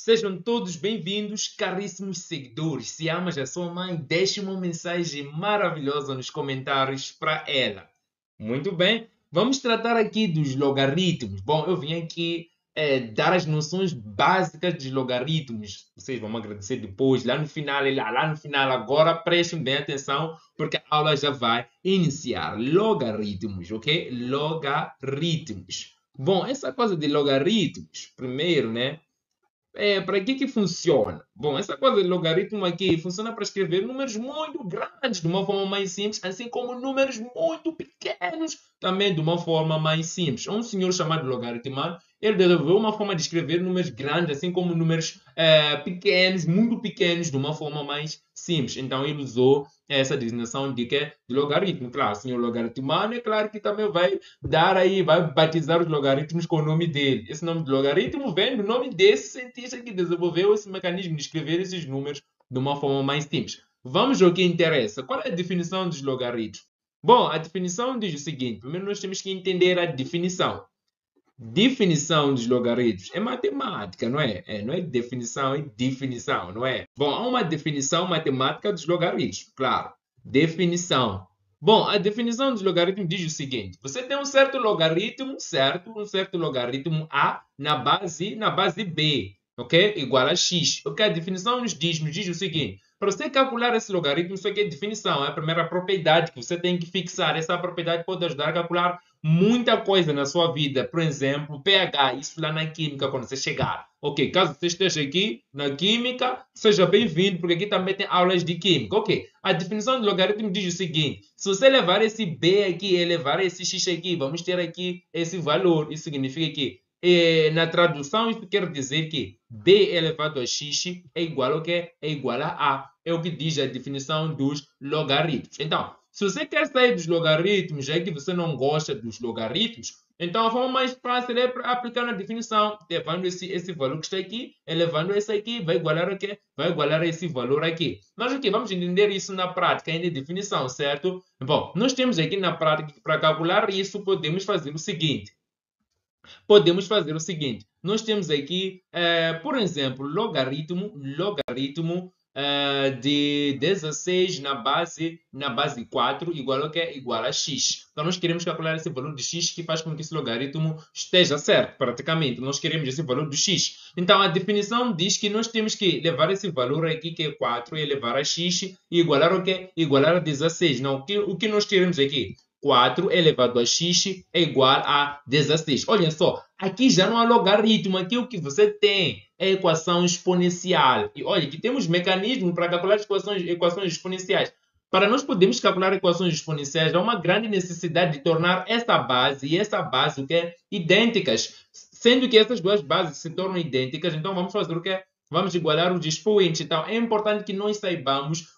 Sejam todos bem-vindos, caríssimos seguidores. Se amas a sua mãe, deixe uma mensagem maravilhosa nos comentários para ela. Muito bem, vamos tratar aqui dos logaritmos. Bom, eu vim aqui dar as noções básicas dos logaritmos. Vocês vão me agradecer depois, lá no final, agora prestem bem atenção, porque a aula já vai iniciar. Logaritmos, ok? Logaritmos. Bom, essa coisa de logaritmos, primeiro, né? Para que funciona? Bom, essa coisa de logaritmo aqui funciona para escrever números muito grandes de uma forma mais simples, assim como números muito pequenos também de uma forma mais simples. Um senhor chamado logaritmano, ele desenvolveu uma forma de escrever números grandes, assim como números pequenos, muito pequenos, de uma forma mais simples. Então, ele usou essa designação de logaritmo. Claro, o senhor logaritmano, é claro que também vai vai batizar os logaritmos com o nome dele. Esse nome de logaritmo vem do nome desse cientista que desenvolveu esse mecanismo de escrever esses números de uma forma mais simples. Vamos ao que interessa. Qual é a definição dos logaritmos? Bom, a definição diz o seguinte. Primeiro nós temos que entender a definição. Definição dos logaritmos é matemática, não é? Não é definição, é definição, não é? Bom, há uma definição matemática dos logaritmos, claro. Definição. Bom, a definição dos logaritmos diz o seguinte: você tem um certo logaritmo, certo? Um certo logaritmo A na base B, ok? Igual a x. O que a definição nos diz o seguinte: para você calcular esse logaritmo, isso aqui é definição, é a primeira propriedade que você tem que fixar. Essa propriedade pode ajudar a calcular muita coisa na sua vida. Por exemplo, pH, isso lá na química, quando você chegar. Ok, caso você esteja aqui na química, seja bem-vindo, porque aqui também tem aulas de química. Ok, a definição do logaritmo diz o seguinte: se você levar esse B aqui e levar esse X aqui, vamos ter aqui esse valor. Isso significa que na tradução, isso quer dizer que B elevado a X é igual ao que? É igual a A. É o que diz a definição dos logaritmos. Então, se você quer sair dos logaritmos, já que você não gosta dos logaritmos, então a forma mais fácil é aplicar na definição, levando esse valor que está aqui, elevando esse aqui, vai igualar a quê? Vai igualar esse valor aqui. Mas o que? Vamos entender isso na prática, ainda em definição, certo? Bom, nós temos aqui na prática, para calcular isso, podemos fazer o seguinte. Nós temos aqui, por exemplo, logaritmo de 16 na base 4 igual a quê? Igual a x. Então, nós queremos calcular esse valor de x que faz com que esse logaritmo esteja certo, praticamente. Nós queremos esse valor de x. Então, a definição diz que nós temos que levar esse valor aqui, que é 4, e elevar a x, e igualar o quê? Igualar a 16. Não, o que nós queremos aqui? 4 elevado a x é igual a 16. Olha só, aqui já não há logaritmo. Aqui o que você tem é equação exponencial. E olha, aqui temos mecanismo para calcular equações exponenciais. Para nós podermos calcular equações exponenciais, há uma grande necessidade de tornar essa base e essa base o quê? Idênticas. Sendo que essas duas bases se tornam idênticas, então vamos fazer o quê? Vamos igualar os expoentes. Então, é importante que nós saibamos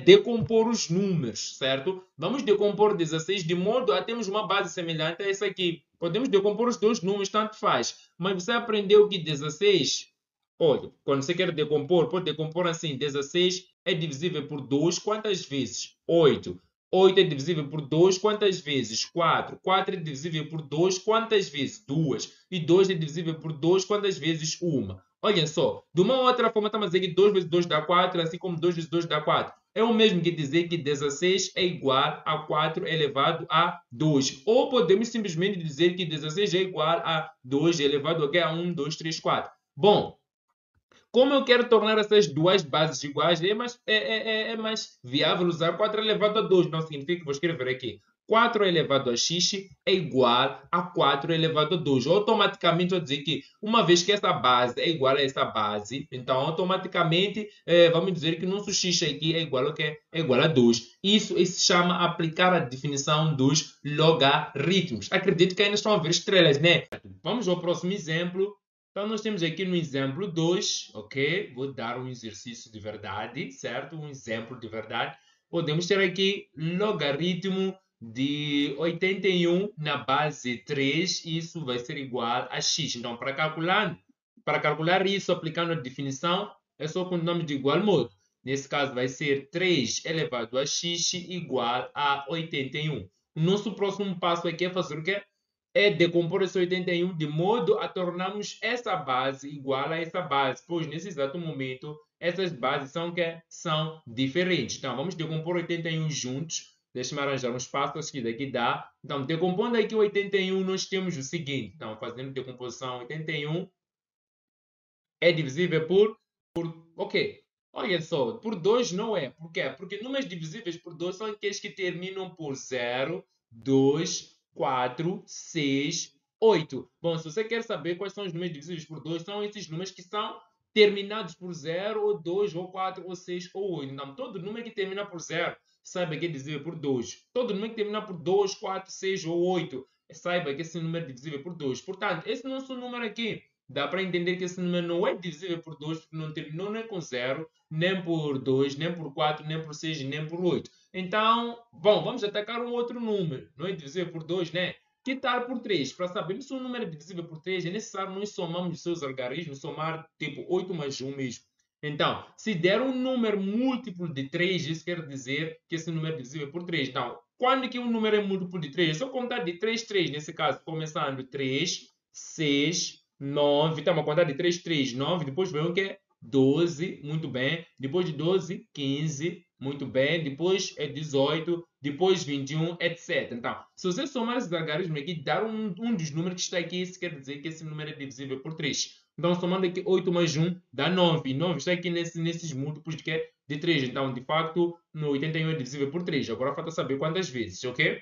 decompor os números, certo? Vamos decompor 16 de modo a termos uma base semelhante a essa aqui. Podemos decompor os dois números, tanto faz. Mas você aprendeu que 16, olha, quando você quer decompor, pode decompor assim: 16 é divisível por 2 quantas vezes? 8. 8 é divisível por 2 quantas vezes? 4. 4 é divisível por 2 quantas vezes? 2. E 2 é divisível por 2 quantas vezes? 1. Olha só, de uma outra forma, estamos a dizer que 2 vezes 2 dá 4, assim como 2 vezes 2 dá 4. É o mesmo que dizer que 16 é igual a 4 elevado a 2. Ou podemos simplesmente dizer que 16 é igual a 2 elevado a 1, 2, 3, 4. Bom, como eu quero tornar essas duas bases iguais, é mais viável usar 4 elevado a 2. Não significa que vou escrever aqui 4 elevado a x é igual a 4 elevado a 2. Automaticamente vou dizer que, uma vez que essa base é igual a essa base, então automaticamente vamos dizer que nosso x aqui é igual a quê? É igual a 2. Isso se chama aplicar a definição dos logaritmos. Acredito que ainda estão a ver estrelas, né? Vamos ao próximo exemplo. Então, nós temos aqui no exemplo 2, ok? Vou dar um exercício de verdade, certo? Um exemplo de verdade. Podemos ter aqui logaritmo de 81 na base 3. Isso vai ser igual a x. Então, para calcular isso, aplicando a definição, é só com o nome de igual modo. Nesse caso, vai ser 3 elevado a x igual a 81. O nosso próximo passo aqui é fazer o quê? é decompor esse 81 de modo a tornarmos essa base igual a essa base, pois nesse exato momento essas bases são diferentes. Então, vamos decompor 81 juntos. Deixa-me arranjar um espaço, acho que daqui dá. Então, decompondo aqui o 81, nós temos o seguinte. Então, fazendo decomposição, 81 é divisível ok. Olha só, por 2 não é. Por quê? Porque números divisíveis por 2 são aqueles que terminam por 0, 2, 4, 6, 8. Bom, se você quer saber quais são os números divisíveis por 2, são esses números que são terminados por 0, ou 2, ou 4, ou 6, ou 8. Então, todo número que termina por 0, saiba que é divisível por 2. Todo número que termina por 2, 4, 6 ou 8, saiba que esse número é divisível por 2. Portanto, esse nosso número aqui, dá para entender que esse número não é divisível por 2, porque não terminou nem com 0, nem por 2, nem por 4, nem por 6, nem por 8. Então, bom, vamos atacar um outro número. Não é divisível por 2, né? Que tal por 3? Para sabermos se um número é divisível por 3, é necessário nós somarmos os seus algarismos, somar tipo 8 mais 1 mesmo. Então, se der um número múltiplo de 3, isso quer dizer que esse número é divisível por 3. Então, quando que um número é múltiplo de 3? É só contar de 3, 3, nesse caso, começando 3, 6, 9. Então, uma quantidade de 3, 3, 9. Depois vem o que? 12, muito bem. Depois de 12, 15, muito bem. Depois é 18, depois 21, etc. Então, se você somar esses algarismos aqui, dar um dos números que está aqui, isso quer dizer que esse número é divisível por 3. Então, somando aqui 8 mais 1, dá 9. 9 está aqui nesses múltiplos de quê? De 3. Então, de facto, no 81 é divisível por 3. Agora falta saber quantas vezes, ok?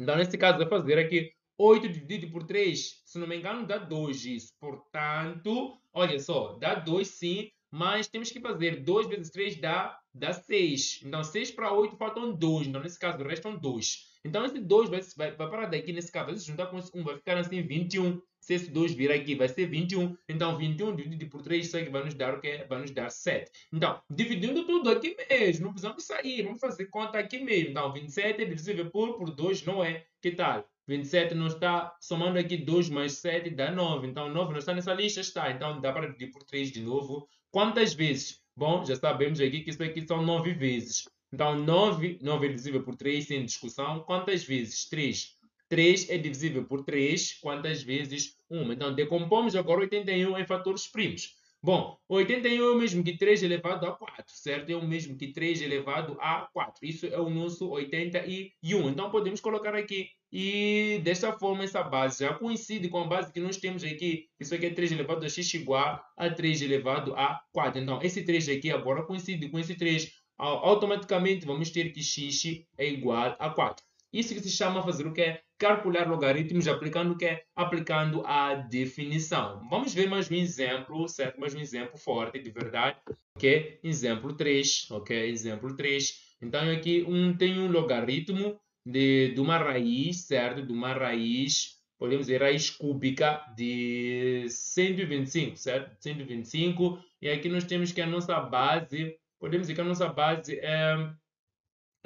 Então, nesse caso, vai fazer aqui 8 dividido por 3, se não me engano, dá 2 isso. Portanto, olha só, dá 2 sim, mas temos que fazer 2 vezes 3 dá 6. Então, 6 para 8 faltam 2. Então, nesse caso, restam 2. Então, esse 2 vai parar daqui, nesse caso, vai se juntar com esse 1, vai ficar assim 21. Se esse 2 vir aqui, vai ser 21. Então, 21 dividido por 3, isso aqui vai nos dar o quê? Vai nos dar 7. Então, dividindo tudo aqui mesmo, não precisamos sair, vamos fazer conta aqui mesmo. Então, 27 é divisível por 2, não é? Que tal? 27 não está, somando aqui 2 mais 7 dá 9. Então, 9 não está nessa lista? Está. Então, dá para dividir por 3 de novo. Quantas vezes? Bom, já sabemos aqui que isso aqui são 9 vezes. Então, 9 é divisível por 3, sem discussão. Quantas vezes? 3. 3 é divisível por 3. Quantas vezes? 1. Então, decompomos agora 81 em fatores primos. Bom, 81 é o mesmo que 3 elevado a 4, certo? É o mesmo que 3 elevado a 4. Isso é o nosso 81. Então, podemos colocar aqui. E desta forma, essa base já coincide com a base que nós temos aqui. Isso aqui é 3 elevado a x igual a 3 elevado a 4. Então, esse 3 aqui agora coincide com esse 3. Automaticamente, vamos ter que x é igual a 4. Isso que se chama fazer o quê? Calcular logaritmos aplicando o quê? Aplicando a definição. Vamos ver mais um exemplo, certo? Mais um exemplo forte, de verdade. Ok? Exemplo 3. Ok? Exemplo 3. Então, aqui tem um logaritmo de uma raiz, certo? De uma raiz, podemos dizer, raiz cúbica de 125, certo? 125. E aqui nós temos que a nossa base, podemos dizer que a nossa base é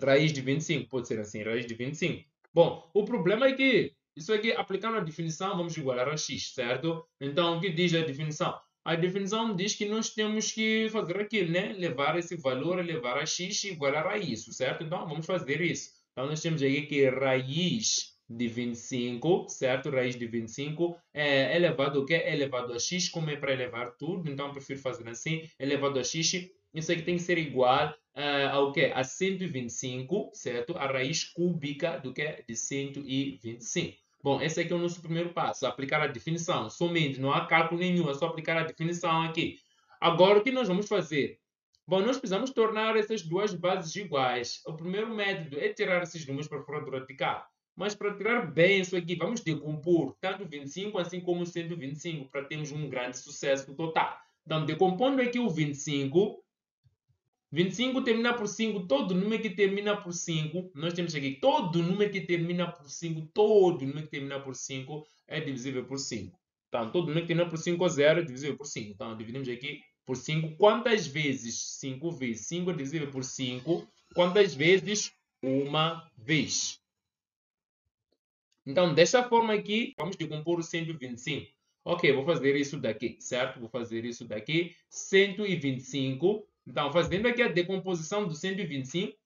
raiz de 25, pode ser assim, raiz de 25. Bom, o problema é que isso aqui, aplicando a definição, vamos igualar a x, certo? Então, o que diz a definição? A definição diz que nós temos que fazer aquilo, né? Levar esse valor, levar a x e igualar a isso, certo? Então, vamos fazer isso. Então, nós temos aqui que raiz de 25, certo? Raiz de 25 é elevado ao quê? É elevado a x, como é para elevar tudo, então eu prefiro fazer assim, elevado a x, isso aqui tem que ser igual ao quê? A 125, certo? A raiz cúbica do quê? De 125. Bom, esse aqui é o nosso primeiro passo, aplicar a definição. Somente, não há cálculo nenhum, é só aplicar a definição aqui. Agora, o que nós vamos fazer? Bom, nós precisamos tornar essas duas bases iguais. O primeiro método é tirar esses números para fora do radical. Mas para tirar bem isso aqui, vamos decompor tanto 25 assim como 125 para termos um grande sucesso total. Então, decompondo aqui o 25, 25 terminar por 5, todo número que termina por 5, nós temos aqui todo número que termina por 5, todo número que termina por 5 é divisível por 5. Então, todo número que termina por 5 é 0 é divisível por 5. Então, dividimos aqui por 5. Quantas vezes? 5 vezes. 5 é divisível por 5. Quantas vezes? Uma vez. Então, desta forma aqui, vamos decompor o 125. Ok, vou fazer isso daqui, certo? Vou fazer isso daqui. 125. Então, fazendo aqui a decomposição do 125,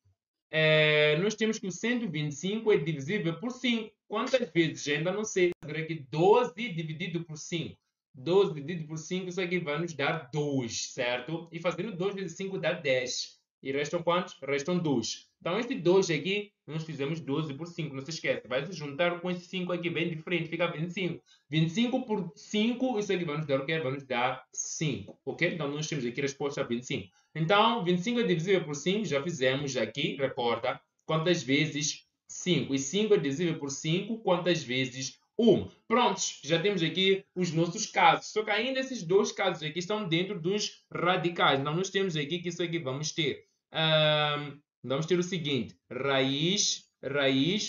nós temos que o 125 é divisível por 5. Quantas vezes? Ainda não sei. Agora aqui 12 dividido por 5. 12 dividido por 5, isso aqui vai nos dar 2, certo? E fazendo 2 vezes 5 dá 10. E restam quantos? Restam 2. Então, este 2 aqui, nós fizemos 12 por 5, não se esquece. Vai se juntar com esse 5 aqui bem diferente, fica 25. 25 por 5, isso aqui vai nos dar o quê? Vai nos dar 5, ok? Então, nós temos aqui a resposta a 25. Então, 25 é divisível por 5, já fizemos aqui, recorda, quantas vezes 5. E 5 é divisível por 5, quantas vezes 1. Prontos, já temos aqui os nossos casos. Só que ainda esses dois casos aqui estão dentro dos radicais. Então, nós temos aqui que isso aqui vamos ter. Vamos ter o seguinte, raiz,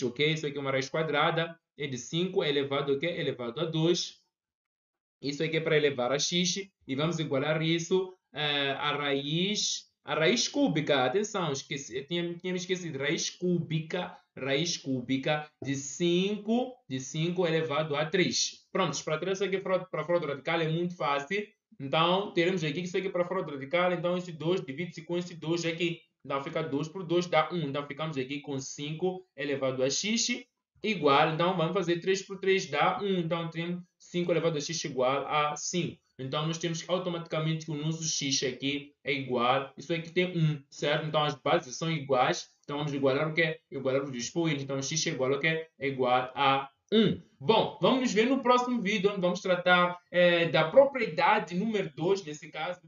ok? Isso aqui é uma raiz quadrada, é de 5 elevado a quê? Elevado a 2. Isso aqui é para elevar a x, e vamos igualar isso a raiz cúbica. Atenção, esqueci, eu tinha me esquecido. Raiz cúbica de 5 elevado a 3. Prontos, para ter isso aqui para a fraude radical é muito fácil. Então, teremos aqui isso aqui para a fraude radical. Então, esse 2 divide-se com esse 2 aqui. Então, fica 2 por 2 dá 1. Então, ficamos aqui com 5 elevado a x igual. Então, vamos fazer 3 por 3 dá 1. Então, temos 5 elevado a x igual a 5. Então, nós temos automaticamente que o nosso x aqui é igual. Isso aqui tem 1, certo? Então, as bases são iguais. Então, vamos igualar o quê? Igualar os expoentes. Então, x é igual a quê? É igual a 1. Bom, vamos nos ver no próximo vídeo, onde vamos tratar da propriedade número 2, nesse caso.